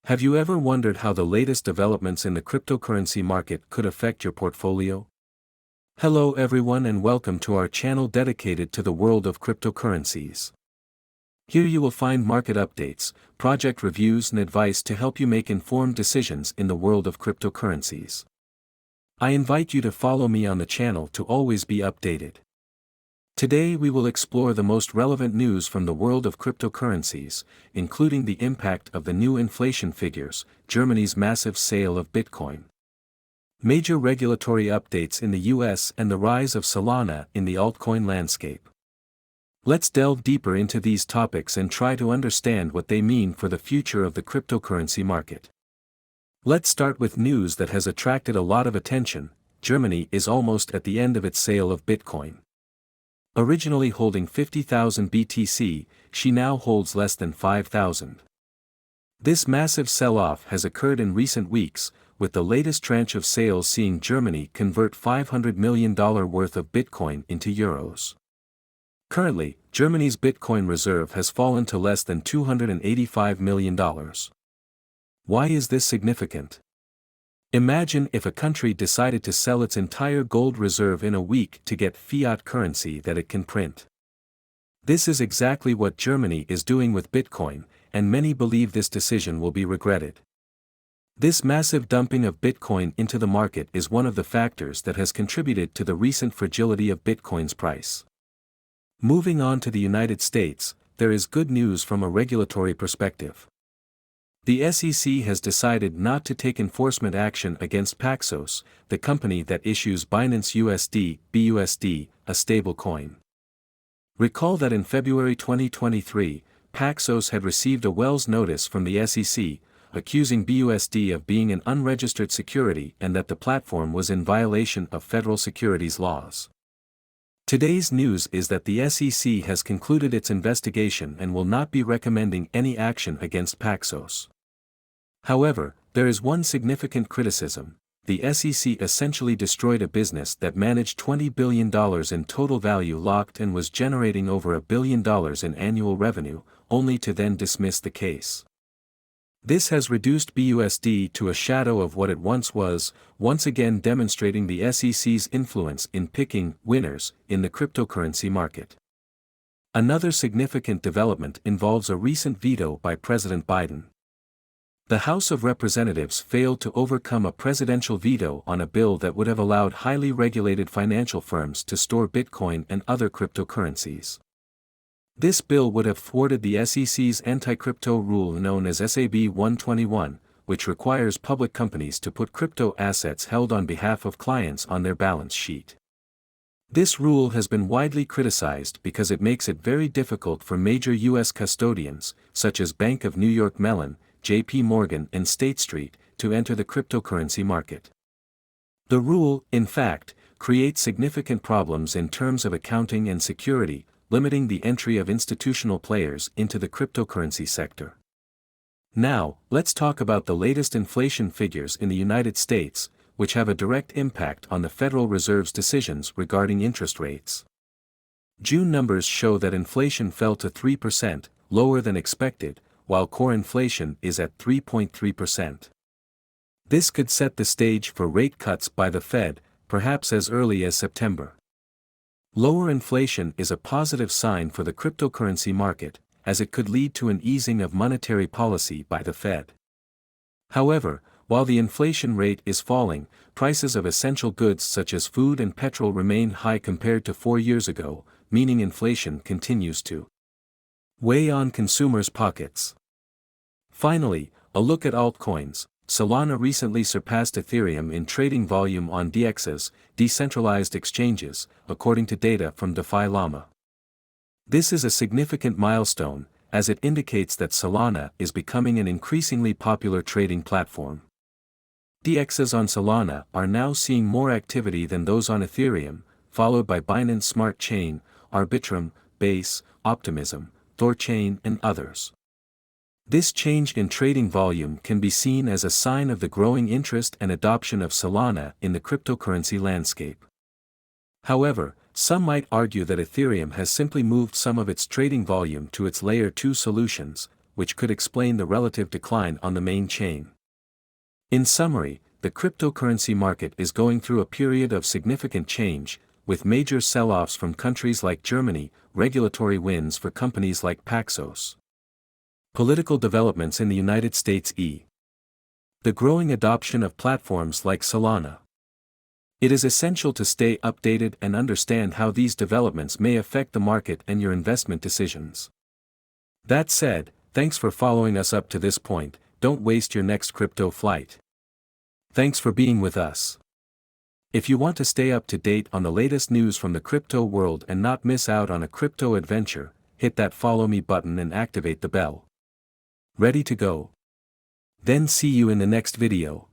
Have you ever wondered how the latest developments in the cryptocurrency market could affect your portfolio? Hello everyone and welcome to our channel dedicated to the world of cryptocurrencies. Here you will find market updates, project reviews and advice to help you make informed decisions in the world of cryptocurrencies. I invite you to follow me on the channel to always be updated. Today we will explore the most relevant news from the world of cryptocurrencies, including the impact of the new inflation figures, Germany's massive sale of Bitcoin, major regulatory updates in the US and the rise of Solana in the altcoin landscape. Let's delve deeper into these topics and try to understand what they mean for the future of the cryptocurrency market. Let's start with news that has attracted a lot of attention. Germany is almost at the end of its sale of Bitcoin. Originally holding 50,000 BTC, she now holds less than 5,000. This massive sell-off has occurred in recent weeks, with the latest tranche of sales seeing Germany convert $500 million worth of Bitcoin into euros. Currently, Germany's Bitcoin reserve has fallen to less than $285 million. Why is this significant? Imagine if a country decided to sell its entire gold reserve in a week to get fiat currency that it can print. This is exactly what Germany is doing with Bitcoin, and many believe this decision will be regretted. This massive dumping of Bitcoin into the market is one of the factors that has contributed to the recent fragility of Bitcoin's price. Moving on to the United States, there is good news from a regulatory perspective. The SEC has decided not to take enforcement action against Paxos, the company that issues Binance USD, BUSD, a stablecoin. Recall that in February 2023, Paxos had received a Wells notice from the SEC, accusing BUSD of being an unregistered security and that the platform was in violation of federal securities laws. Today's news is that the SEC has concluded its investigation and will not be recommending any action against Paxos. However, there is one significant criticism. The SEC essentially destroyed a business that managed $20 billion in total value locked and was generating over $1 billion in annual revenue, only to then dismiss the case. This has reduced BUSD to a shadow of what it once was, once again demonstrating the SEC's influence in picking winners in the cryptocurrency market. Another significant development involves a recent veto by President Biden. The House of Representatives failed to overcome a presidential veto on a bill that would have allowed highly regulated financial firms to store Bitcoin and other cryptocurrencies. This bill would have thwarted the SEC's anti-crypto rule known as SAB 121, which requires public companies to put crypto assets held on behalf of clients on their balance sheet. This rule has been widely criticized because it makes it very difficult for major U.S. custodians, such as Bank of New York Mellon, J.P. Morgan and State Street, to enter the cryptocurrency market. The rule, in fact, creates significant problems in terms of accounting and security, limiting the entry of institutional players into the cryptocurrency sector. Now, let's talk about the latest inflation figures in the United States, which have a direct impact on the Federal Reserve's decisions regarding interest rates. June numbers show that inflation fell to 3%, lower than expected, while core inflation is at 3.3%. This could set the stage for rate cuts by the Fed, perhaps as early as September. Lower inflation is a positive sign for the cryptocurrency market, as it could lead to an easing of monetary policy by the Fed. However, while the inflation rate is falling, prices of essential goods such as food and petrol remain high compared to 4 years ago, meaning inflation continues to weigh on consumers' pockets. Finally, a look at altcoins. Solana recently surpassed Ethereum in trading volume on DEXs, decentralized exchanges, according to data from DeFi Llama. This is a significant milestone, as it indicates that Solana is becoming an increasingly popular trading platform. DEXs on Solana are now seeing more activity than those on Ethereum, followed by Binance Smart Chain, Arbitrum, Base, Optimism, Thorchain and others. This change in trading volume can be seen as a sign of the growing interest and adoption of Solana in the cryptocurrency landscape. However, some might argue that Ethereum has simply moved some of its trading volume to its Layer 2 solutions, which could explain the relative decline on the main chain. In summary, the cryptocurrency market is going through a period of significant change, with major sell-offs from countries like Germany, regulatory wins for companies like Paxos. Political developments in the United States. The growing adoption of platforms like Solana. It is essential to stay updated and understand how these developments may affect the market and your investment decisions. That said, thanks for following us up to this point. Don't waste your next crypto flight. Thanks for being with us. If you want to stay up to date on the latest news from the crypto world and not miss out on a crypto adventure, hit that follow me button and activate the bell. Ready to go? Then see you in the next video.